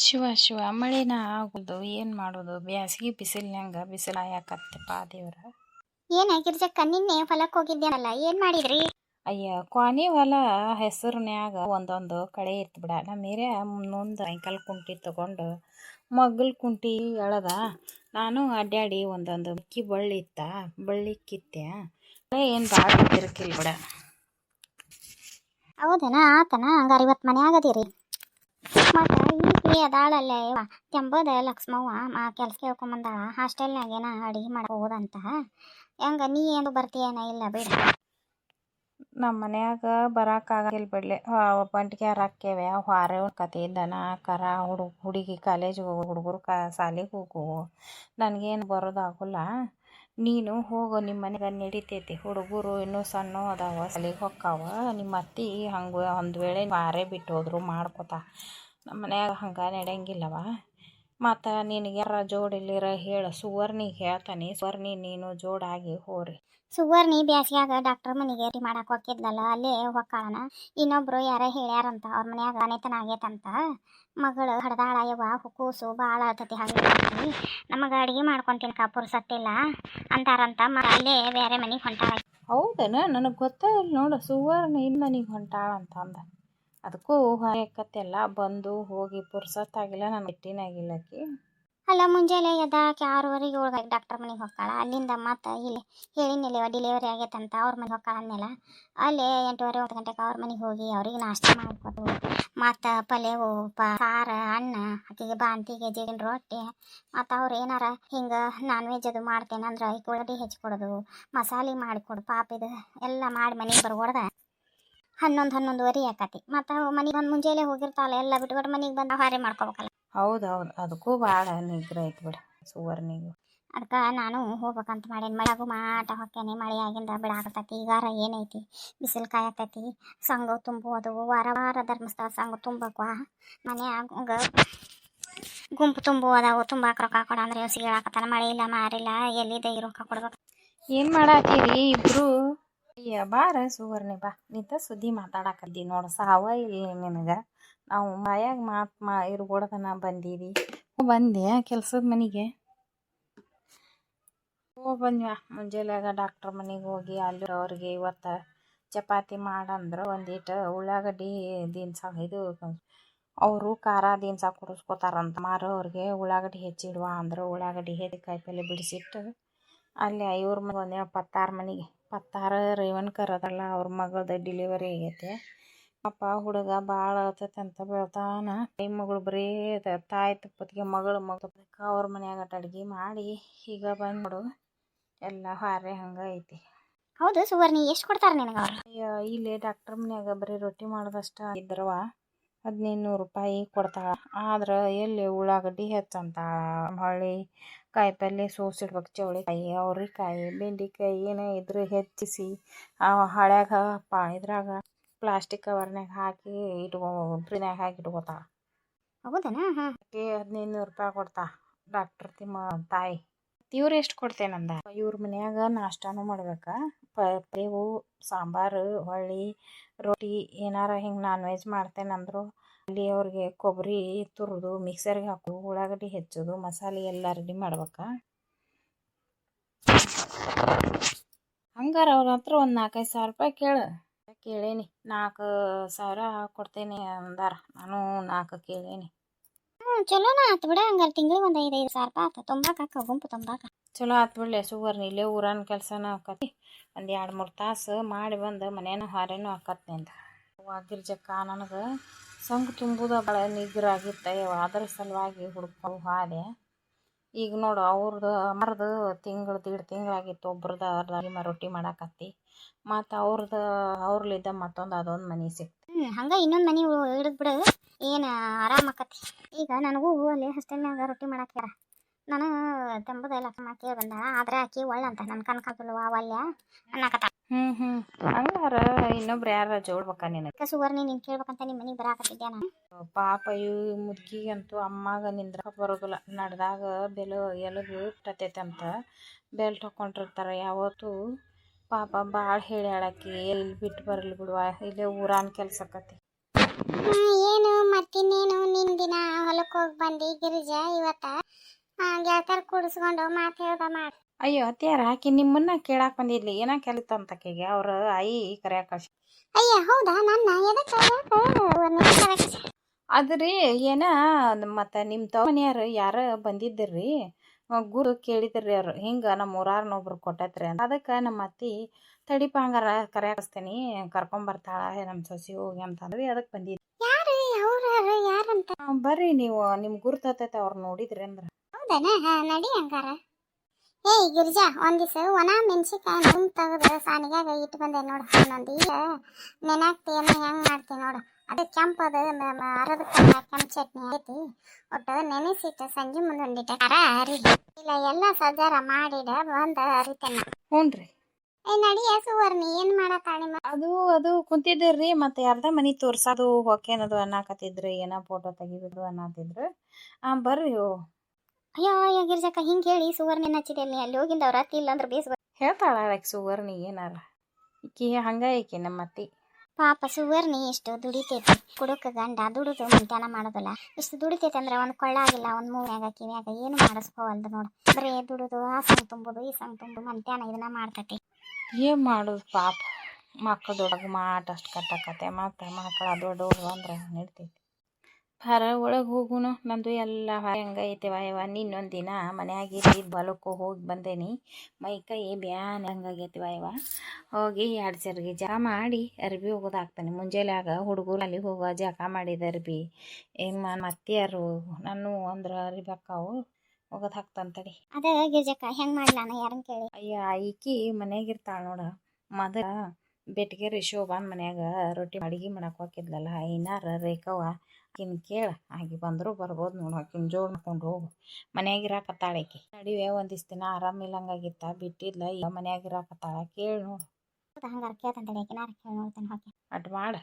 ಶಿವ ಶಿವ ಮಳಿನ ಆಗುದು ಏನ್ ಮಾಡೋದು ಬ್ಯಾಸಗಿ ಬಿಸಿಲ್ನ್ಯಾಗ ಬಿಸಿಲು ಆಯಾಕತ್ತಪ್ಪ ದೇವ್ರ. ಏನ ಗಿರ್ಜಕ್ಕ ನಿನ್ನೆ ಹೊಲಕ್ಕೆ ಹೋಗಿದ್ದೇನಲ್ಲ, ಏನ್ ಮಾಡಿದ್ರಿ? ಅಯ್ಯ ಕ್ವಾನಿ ಹೊಲ ಹೆಸರಿನ್ಯಾಗ ಒಂದೊಂದು ಕಳೆ ಇತ್ತು ಬಿಡ. ನಮ್ಮ ಏರಿಯಾ ಮುಂದೆ ಸಾಯಂಕಾಲ ಕುಂಟಿ ತಗೊಂಡು ಮಗ್ಗಲ್ ಕುಂಟಿ ಎಳದ ನಾನು ಅಡ್ಡಾಡಿ ಒಂದೊಂದು ಅಕ್ಕಿ ಬಳ್ಳಿ ಇತ್ತ ಬಳ್ಳಿ ಕಿತ್ತೆ. ಏನು ಭಾಳ ತಿರ್ಕಿಲ್ ಬಿಡ. ಹೌದನ ಆತನ ಹಂಗಾರ ಇವತ್ತು ಮನೆ ಆಗದಿರಿ. ಮತ್ತ ಈ ಅದಾಳಲ್ಲೇ ತೆಂಬದ ಲಕ್ಷ್ಮವ್ವ ಕೆಲ್ಸ ಕೇಳ್ಕೊಂಬಂದಾಳ, ಹಾಸ್ಟೆಲ್ನಾಗೇನ ಅಡಿಗೆ ಮಾಡಬಹುದಂತ. ಹೆಂಗ ನೀ ಏನು ಬರ್ತೀಯೇನ? ಇಲ್ಲ ಬಿಡ. ನಮ್ಮ ಮನ್ಯಾಗ ಬರೋಕ್ಕಾಗಿಲ್ಲ ಬಿಡ್ಲೆ. ಬಂಟಿಗ್ಯಾರ ಹಾಕ್ಯವೆ ಹಾರೆ ಕತೆ ದನ ಕರ ಹುಡುಗಿ ಕಾಲೇಜಿಗೆ ಹೋಗೋ ಹುಡುಗರು ಸಾಲಿಗೆ ಹೋಗುವು. ನನಗೇನು ಬರೋದಾಗಲ್ಲ. ನೀನು ಹೋಗು, ನಿಮ್ಮ ಮನೆಗೆ ನಡಿತೈತಿ. ಹುಡುಗರು ಇನ್ನೂ ಸಣ್ಣ ಅದಾವ, ಸಾಲಿಗೆ ಹೊಕ್ಕಾವ. ನಿಮ್ಮ ಅತ್ತಿ ಹಂಗೆ ಒಂದು ವೇಳೆ ಹಾರೆ ಬಿಟ್ಟು ಹೋದ್ರು ಮಾಡ್ಕೊತಾ. ನಮ್ಮ ಮನ್ಯಾಗ ಹಂಗೆ ನಡೆಯಂಗಿಲ್ಲವ. ಮತ್ತು ನಿನಗೆ ಯಾರ ಜೋಡಿಲ್ಲಿರ ಹೇಳು, ಸುವರ್ಣಿಗೆ ಹೇಳ್ತಾನೆ. ಸುವರ್ಣಿ ನೀನು ಜೋಡಾಗಿ ಹೋರಿ. ಸುವರ್ಣಿ ಬ್ಯಾಸ್ಗ್ಯಾಗ ಡಾಕ್ಟರ್ ಮನೆಗೆ ರಿ ಮಾಡಕ್ಕೆ ಹೋಗಿದ್ಲಲ್ಲ, ಅಲ್ಲೇ ಹೊಕ್ಕಾಳನ. ಇನ್ನೊಬ್ರು ಯಾರ ಹೇಳ್ಯಾರಂತ ಅವ್ರ ಮನ್ಯಾಗ ಅನೇತನ ಆಗೈತಂತ. ಮಗಳು ಹಡ್ದಾಳ ಯವ್ವ, ಕೂಸು ಭಾಳ ಆತತಿ, ಹಾಗೆ ನಮಗೆ ಅಡುಗೆ ಮಾಡ್ಕೊಂತೀನಿ ಪುರ್ಸತ್ತಿಲ್ಲ ಅಂತಾರಂತ. ಅಲ್ಲೇ ಬೇರೆ ಮನೆಗೆ ಹೊಂಟಾಳ. ಹೌದೇನ? ನನಗೆ ಗೊತ್ತಾಗಿಲ್ಲ ನೋಡು. ಸುವರ್ಣ ಇನ್ನು ಮನೆಗೆ ಹೊಂಟಾಳ ಅಂತಂದ. ಅದಕ್ಕೂ ಹಾಕತ್ತೆಲ್ಲ ಬಂದು ಹೋಗಿ ಪುರ್ಸತ್ತಾಗಿಲ್ಲ, ನಾನು ಬಿಟ್ಟಿನಾಗಿಲ್ಲಕಿ. ಅಲ್ಲ ಮುಂಜಾನೆ ಎದ್ದಾಕೆ 6:30 7 ಡಾಕ್ಟರ್ ಮನೆಗೆ ಹೋಗ್ತಾಳ. ಅಲ್ಲಿಂದ ಮತ್ತೆ ಇಲ್ಲಿ ಹೇಳಿನಿಲ್ಲ ಡಿಲಿವರಿ ಆಗೈತಂತ ಅವ್ರ ಮನೆಗೆ ಹೋಗ್ತಾಳ ಅಂದೆಲ್ಲ. ಅಲ್ಲೇ 8:30 9 ಗಂಟೆಗೆ ಅವ್ರ ಮನೆಗೆ ಹೋಗಿ ಅವ್ರಿಗೆ ನಾಷ್ಟ ಮಾಡಿಕೊಟ್ಟು ಮತ್ತು ಪಲ್ಯವು ಸಾರು ಅನ್ನ ಆಕೆಗೆ ಬಾಂತಿಗೆ ಜೀಗಿನ ರೊಟ್ಟಿ, ಮತ್ತು ಅವ್ರು ಏನಾರ ಹಿಂಗೆ ನಾನ್ ವೆಜ್ ಅದು ಮಾಡ್ತೇನೆ ಅಂದ್ರೆ ಈ ಉಳ್ಳಾಗಡ್ಡಿ ಹೆಚ್ಚಿಕೊಡೋದು, ಮಸಾಲೆ ಮಾಡಿಕೊಡು ಪಾಪ. ಇದು ಎಲ್ಲ ಮಾಡಿ ಮನೆಗೆ ಬರ್ಕೊಡ್ದ 11 ಆಕತಿ. ಮತ್ತು ಮನೆಗೆ ಬಂದು ಮುಂಜಾನೆ ಹೋಗಿರ್ತಾವಲ್ಲ, ಎಲ್ಲ ಬಿಟ್ಬಿಟ್ಟು ಮನೆಗೆ ಬಂದು ಹಾರೆ ಮಾಡ್ಕೋಬೇಕಲ್ಲ. ಹೌದೌದು, ಅದಕ್ಕೂ ಭಾಳ ನಿಗ್ರಹ ಐತಿ ಬಿಡ ಸುವರ್ಣಿಗೂ. ಅದಕ್ಕೆ ನಾನು ಹೋಗ್ಬೇಕಂತ ಮಾಡೀನಿ. ಮಳೆಯಾಗೂ ಮಾಟ ಹೊಕ್ಕೇನೆ, ಮಳೆ ಆಗಿಂದ ಬಿಡಾಕತ್ತೈತಿ. ಈಗಾರ ಏನೈತಿ ಬಿಸಿಲು ಕಾಯಕತ್ತೈತಿ. ಸಂಘ ತುಂಬೋದು, ವಾರ ವಾರ ಧರ್ಮಸ್ಥಳ ಸಂಘ ತುಂಬಕ್ವ. ಮನ್ಯಾಗ ಗುಂಪು ತುಂಬು ಅದಾವು, ತುಂಬಾಕ ರೊಕ್ಕ ಕೊಡ ಅಂದ್ರೆ ಸಿಗಾಕತ್ತಾನ. ಮಳೆ ಇಲ್ಲ ಮಾರಿಲ್ಲ, ಎಲ್ಲಿದೆ ಈ ರೊಕ್ಕ ಕೊಡ್ಬೇಕು. ಏನು ಮಾಡತ್ತೀರಿ ಇಬ್ರು? ಅಯ್ಯ ಬಾರ ಸುವರ್ಣಿ ಬಾ, ನಿಂತ ಸುದ್ದಿ ಮಾತಾಡಕದ್ದಿ ನೋಡು. ಸಾವ ಇಲ್ಲ ನಿನಗೆ. ನಾವು ಮಯಾಗ ಇರ್ಬೋಡ್ದನ ಬಂದೀವಿ. ಬಂದೆ ಕೆಲ್ಸದ ಮನೆಗೆ ಬಂದ್ವಾ. ಮುಂಜಾನೆಯಾಗ ಡಾಕ್ಟ್ರ್ ಮನೆಗೆ ಹೋಗಿ ಅಲ್ಲಿ ಅವ್ರಿಗೆ ಇವತ್ತು ಚಪಾತಿ ಮಾಡಂದ್ರೆ ಒಂದಿಟ್ಟು ಉಳ್ಳಾಗಡ್ಡಿ ದಿನ್ಸ ಇದು ಅವರು ಖಾರ ದಿನ್ಸ ಕುಡಿಸ್ಕೋತಾರಂತ. ಮಾರೋರಿಗೆ ಉಳ್ಳಾಗಡ್ಡಿ ಹೆಚ್ಚಿಡುವ ಅಂದ್ರೆ ಉಳ್ಳಾಗಡ್ಡಿ ಹೆಚ್ಚಿ ಕಾಯಿಪಲ್ಲೆ ಬಿಡಿಸಿಟ್ಟು ಅಲ್ಲಿ ಇವ್ರ ಮನೆ ಒಂದೇ ಪತ್ತಾರ ಮನೆಗೆ ರೇವಣ್ಕರ್ ಅದಲ್ಲ, ಅವ್ರ ಮಗಳದ ಡಿಲಿವರಿ ಆಗೈತೆ. ಅಪ್ಪ ಹುಡುಗ ಭಾಳ ಆತೈತೆ ಅಂತ ಬೆಳ್ತಾನ. ಕೈ ಮಗಳು ಬರೀ ತಾಯಿ ತಪ್ಪತ್ತಿಗೆ ಮಗಳು ಅವ್ರ ಮನ್ಯಾಗ ಅಡುಗೆ ಮಾಡಿ ಈಗ ಬಂದ್ಬಿಡು. ಎಲ್ಲ ಹಾರೆ ಹಂಗೆ ಐತಿ. ಹೌದು ಸುವರ್ಣಿ, ಎಷ್ಟು ಕೊಡ್ತಾರೆ ನಿನಗೆ ಅವ್ರು? ಇಲ್ಲಿ ಡಾಕ್ಟರ್ ಮನ್ಯಾಗ ಬರೀ ರೊಟ್ಟಿ ಮಾಡೋದಷ್ಟ ಇದ್ರವ 1500 ರೂಪಾಯಿ ಕೊಡ್ತಾಳ. ಆದ್ರೆ ಎಲ್ಲಿ ಉಳ್ಳಾಗಡ್ಡಿ ಹೆಚ್ಚಂತ, ಹೊಳ್ಳಿ ಕಾಯಿಪಲ್ಲೆ ಸೋಸಿಡ್ಬೇಕು. ಚೌಳಿಕಾಯಿ, ಅವ್ರಿಕಾಯಿ, ಬೆಂಡೆಕಾಯಿ ಏನೇ ಇದ್ರೆ ಹೆಚ್ಚಿಸಿ ಹಳ್ಯಾಗ ಇದ್ರಾಗ ಪ್ಲಾಸ್ಟಿಕ್ ಕವರ್ನಾಗ ಹಾಕಿ ಫ್ರಿಜ್ನಾಗ ಹಾಕಿ ಇಟ್ಕೋತಾಳ. ಹೌದನ? 1500 ರೂಪಾಯಿ ಕೊಡ್ತಾ ಡಾಕ್ಟರ್ ತಾಯಿ. ಇವ್ರು ಎಷ್ಟು ಕೊಡ್ತೇನಂದ. ಇವ್ರ ಮನ್ಯಾಗ ನಾಷ್ಟಾನು ಮಾಡ್ಬೇಕಾ, ಪಲ್ಯವು ಸಾಂಬಾರು ಹೊಳ್ಳಿ ರೊಟ್ಟಿ ಏನಾರ ಹಿಂಗೆ ನಾನ್ ವೆಜ್ ಮಾಡ್ತೇನಂದ್ರು ಅಲ್ಲಿ ಅವ್ರಿಗೆ ಕೊಬ್ಬರಿ ತುರಿದು ಮಿಕ್ಸರ್ಗೆ ಹಾಕೋದು, ಉಳ್ಳಾಗಡ್ಡಿ ಹೆಚ್ಚೋದು, ಮಸಾಲೆ ಎಲ್ಲ ರೆಡಿ ಮಾಡ್ಬೇಕಾ. ಹಂಗಾರ ಅವ್ರ ಹತ್ರ ಒಂದು 4-5 ಸಾವಿರ ರೂಪಾಯಿ ಕೇಳೇನಿ. 4,000 ಕೊಡ್ತೇನೆ ಅಂದಾರ. ನಾನು 4 ಕೇಳೇನಿ. ಚಲೋನ ಆತು ಬಿಡ. ಹಂಗಾರೆ ತಿಂಗಳಿಗೆ ಒಂದು 5-5 ಸಾವಿರ ರೂಪಾಯಿ ಆತ ತುಂಬಾಕ ಗುಂಪು ತುಂಬಾಕ. ಚಲೋ ಆತು ಬಿಡ್ಲೆ ಸುವರ್ಣಿ. ಇಲ್ಲೇ ಊರನ್ ಕೆಲಸನ ಆಕತಿ. ಒಂದು 2-3 ತಾಸು ಮಾಡಿ ಬಂದು ಮನೇನ ಹಾರೇನೂ ಆಕತ್ನಿ ಅಂತ. ಗಿರ್ಜಕ್ಕ ನನಗೆ ಸಂಘ ತುಂಬುದ ಭಾಳ ನಿಗ್ರಾಗಿತ್ತ. ಅದ್ರ ಸಲುವಾಗಿ ಹುಡ್ಕೊಂಡು ಹಾದೆ. ಈಗ ನೋಡು ಅವ್ರದ್ದು ಮರದು ತಿಂಗಳು 1.5 ತಿಂಗಳಾಗಿತ್ತು. ಒಬ್ರದ್ದು ರೊಟ್ಟಿ ಮಾಡಾಕತ್ತಿ. ಮತ್ತು ಅವ್ರಲ್ಲಿದ್ದ ಮತ್ತೊಂದು ಅದೊಂದು ಮನೆ ಸಿಕ್ತು. ಹಂಗೆ ಇನ್ನೊಂದು ಮನೆ ಹಿಡಿದು ಬಿಡು, ಏನು ಆರಾಮಾಕತಿ. ಈಗ ನನಗೂ ಅಲ್ಲಿ ಹಾಸ್ಟೆಲ್ನಾಗ ರೊಟ್ಟಿ ಮಾಡಾಕ್ಯಾರ. ನಾನು ತಂಬುದೆಲ್ಲ ಕೇಳಿ ಬಂದ, ಆದ್ರೆ ಆಕಿ ಒಳ್ಳಂತ ನನ್ನ ಕನ್ಕಾಕಲ್ವ ಅವಲ್ಯ ಅನ್ನಕತ್ತ. ಹಂಗಾರ ಇನ್ನೊಬ್ರು ಯಾರ ಜೋಡ್ಬೇಕ ನಿನಗೆ? ಸುವರ್ಣಿ ನೀನು ಕೇಳ್ಬೇಕಂತ ನಿಮ್ಮ ಮನೆಗೆ ಬರಾಕತ್ತಿದ್ದೆ ನಾನು. ಪಾಪ ಇವ್ ಮುದುಕಿಗಂತೂ ಅಮ್ಮಾಗ ನಿಂದ್ರ ಬರೋದಿಲ್ಲ. ನಡೆದಾಗ ಎಲುಬು ತತೈತಂತ ಬೆಲ್ಟ್ ಹಾಕೊಂಡಿರ್ತಾರೆ ಯಾವತ್ತೂ. ಪಾಪ ಭಾಳ ಹೇಳ್ಯಾಳಕಿ, ಇಲ್ಲಿ ಬಿಟ್ಟು ಬರಲಿ ಬಿಡುವ, ಇಲ್ಲೇ ಊರಾನ್ ಕೆಲ್ಸಕ್ಕತಿ. ಏನು ಮತ್ತಿನ್ನೇನು ನಿನ್ ದಿನ ಹೊಲಕ್ಕೆ ಹೋಗಿ ಬಂದು ಗಿರಿಜಾ ಇವತ್ತ ಗೆಳತರ ಕೂಡಿಸ್ಕೊಂಡು ಮಾತು ಹೇಳ್ದ ಮಾಡಿ. ಅಯ್ಯೋ ಅತ್ಯಾರ ಆಕಿ ನಿಮ್ಮನ್ನ ಕೇಳಾಕ್ ಬಂದಿದ್ಲಿ ಏನ ಕೆಲತ್ತಂತ ಆಕೆಗೆ ಅವ್ರ ಆಯಿ ಕರ್ಯಾಕ ಕಳ್ಸಿ. ಅಯ್ಯ ಹೌದಾ ನನ್ನ ಅದ್ರಿ ಏನ ಮತ್ತ ನಿಮ್ ತವ ಮನ್ಯಾರ ಯಾರ ಬಂದಿದ್ದಿರ್ರಿ ಗುರು ಕೇಳಿದ್ರಿ ಅವ್ರು ಹಿಂಗ ನಮ್ಮ ಊರಾರ್ನೊಬ್ರು ಕೊಟ್ಟತ್ರಿ ಅಂತ. ಅದಕ್ಕೆ ನಮ್ಮ ಅತ್ತಿ ತಡಿಪ ಹಂಗಾರ ಕರ್ಯಾಕಸ್ತೇನಿ ಕರ್ಕೊಂಬರ್ತಾಳ ನಮ್ಮ ಸೊಸಿ ಹೋಗಿ ಅಂತಂದ್ರಿ ಅದಕ್ಕೆ ಬಂದಿದ್ವಿ. ಯಾರು ಅವ್ರ ಯಾರಂತ ಬರ್ರಿ ನೀವು ನಿಮ್ ಗುರ್ತತೈತೆ ಅವ್ರು ನೋಡಿದ್ರಿ ಅಂದ್ರ. ಹೌದನ ನಡಿ ಹಂಗಾರ. ಏಯ್ ಗಿರಿಜಾ ಒಂದ್ ದಿವ್ಸ ಒಣ ಮೆಣಸಿಕಾಯಿ ತುಂಬ ತೆಗೆದು ಸಾನಿಗ್ಯಾಗ ಇಟ್ಟು ಬಂದೆ ನೋಡು. ಇನ್ನೊಂದು ಈಗ ನೆನಾಕ್ತಿಯನ್ನ ಹೆಂಗ್ ಮಾಡ್ತೀನಿ ನೋಡು. ಅದು ಕೆಂಪದ ಅರದ ಕೆಂಪು ಚಟ್ನಿ ಐತಿ. ಒಟ್ಟು ನೆನೆಸಿಟ್ಟು ಸಂಜೆ ಮುಂದೆ ಒಂದಿಟ್ಟ ಖಾರ ಅರಿ ಇಲ್ಲ ಎಲ್ಲ ಸಜ್ಜಾರ ಮಾಡಿಡ ಬಂದ ಅರಿತೇನೆ. ಹ್ಞೂನ್ರಿ. ಏ ನಡಿಯ ಸುವರ್ಣಿ ಏನ್ ಮಾಡತ್ತಾಳಿ? ಅದು ಕುಂತಿದ್ರಿ ಮತ್ತೆ ಯಾರ್ದ ಮನಿ ತೋರ್ಸೋದು ಹೊಕ್ಕೇನದು ಅನ್ನಕತ್ತಿದ್ರಿ ಏನೋ ಫೋಟೋ ತೆಗಿಬೇಕು ಅನ್ನತ್ತಿದ್ರು. ಬರ್ರಿ ಅಯ್ಯೋ ಅಯ್ಯೋ ಗಿರ್ಜಕ್ಕ ಹಿಂಗೆ ಹೇಳಿ ಸುವರ್ಣಿ ಹಚ್ಚಿದೆ ಅಲ್ಲಿ ಹೋಗಿಂದ ಅವ್ರ ಅತ್ತಿ ಇಲ್ಲ ಅಂದ್ರೆ ಬೇಸ್ ಹೇಳ್ತಾಳ ಸುವರ್ಣಿ ಏನಾರ ಈಕಿ ಹಂಗ ಈಕಿ ನಮ್ಮ ಅತ್ತಿ. ಪಾಪ ಸುವರ್ಣಿ ಎಷ್ಟು ದುಡಿತೈತಿ. ಕುಡುಕ ಗಂಡ ದುಡಿದು ಮಂತ್ಯಾನ ಮಾಡೋದಿಲ್ಲ. ಇಷ್ಟು ದುಡಿತೈತಿ ಅಂದ್ರೆ ಒಂದು ಕೊಳ್ಳಾಗಿಲ್ಲ ಒಂದು ಮೂವ್ಯಾಗ ಕಿವ್ಯಾಗ ಏನು ಮಾಡಿಸ್ಕೋವಲ್ದು ನೋಡು. ಬರೀ ದುಡಿದು ಆ ಸಂಗ್ ತುಂಬೋದು ಈ ಸಂಗ್ ತುಂಬ ಮಂತ್ಯಾನ ಇದನ್ನ ಮಾಡ್ತೈತಿ. ಏನು ಮಾಡೋದು ಪಾಪ ಮಕ್ಕಳು ದೊಡ್ಡಗ ಮಾಟ ಅಷ್ಟು ಕಟ್ಟಕತ್ತೆ ಮತ್ತು ಮಕ್ಕಳ ದೊಡ್ಡವರು ಅಂದ್ರೆ ನಡ್ತೈತಿ. ಹೊರ ಒಳಗೆ ಹೋಗುನು ನಂದು ಎಲ್ಲ ಹೆಂಗೈತೆ ವಾಯವ. ನಿನ್ನೊಂದು ದಿನ ಮನ್ಯಾಗಿದ್ದು ಹೊಲಕ್ಕೂ ಹೋಗಿ ಬಂದೇನಿ. ಮೈ ಕೈ ಬ್ಯಾನ್ ಹಂಗಾಗೈತಿ ವಾಯವ. ಹೋಗಿ 2 ಸರಿಗೆ ಜಕ ಮಾಡಿ ಅರ್ಬಿ ಹೋಗೋದಾಗ್ತಾನೆ. ಮುಂಜಾನ್ಯಾಗ ಹುಡುಗರು ಅಲ್ಲಿ ಹೋಗುವ ಜಕ ಮಾಡಿದ ಅರ್ಬಿ ಮತ್ತೆಯಾರು ನಾನು ಅಂದ್ರೆ ಅರ್ಬಿ ಅಕ್ಕಾವು ಹೋಗೋದು ಹಾಕ್ತಂತಡಿ. ಅದ ಗಿರ್ಜಕ್ಕ ಹೆಂಗ್ ಮಾಡ್ಲಾನ ಯಾರನ್ನ ಕೇಳಿ? ಅಯ್ಯ ಈಕಿ ಮನ್ಯಾಗಿರ್ತಾಳ ನೋಡ. ಮೊದಲ ಬೆಟ್ಗೇರಿ ಶೋಭಾನ್ ಮನ್ಯಾಗ ರೊಟ್ಟಿ ಅಡಿಗೆ ಮಾಡಕ್ಕೆ ಹೋಗಿದ್ಲಲ್ಲ ಐನಾರ ರೇಖವ ಆಕಿನ ಕೇಳ ಆಗಿ ಬಂದರೂ ಬರ್ಬೋದು ನೋಡು. ಆಕಿನ ಜೋಡ್ ಮಾಡ್ಕೊಂಡು ಹೋಗು. ಮನ್ಯಾಗಿರಾಕತ್ತಾಳ ಆಕಿ. ನಡಿವೆ ಒಂದಿಷ್ಟು ದಿನ ಆರಾಮಿಲ್ಲಂಗಾಗಿತ್ತ ಬಿಟ್ಟಿದ್ಲ ಈಗ ಮನ್ಯಾಗಿರಾಕತ್ತಾಳ ಕೇಳಿ ನೋಡು. ಹಂಗಾರ ಕೇಳ್ತಂತಡಿ ಆಕಿನಾರ ಕೇಳಿ ನೋಡ್ತೇನೆ. ಅಟ್ ಮಾಡ.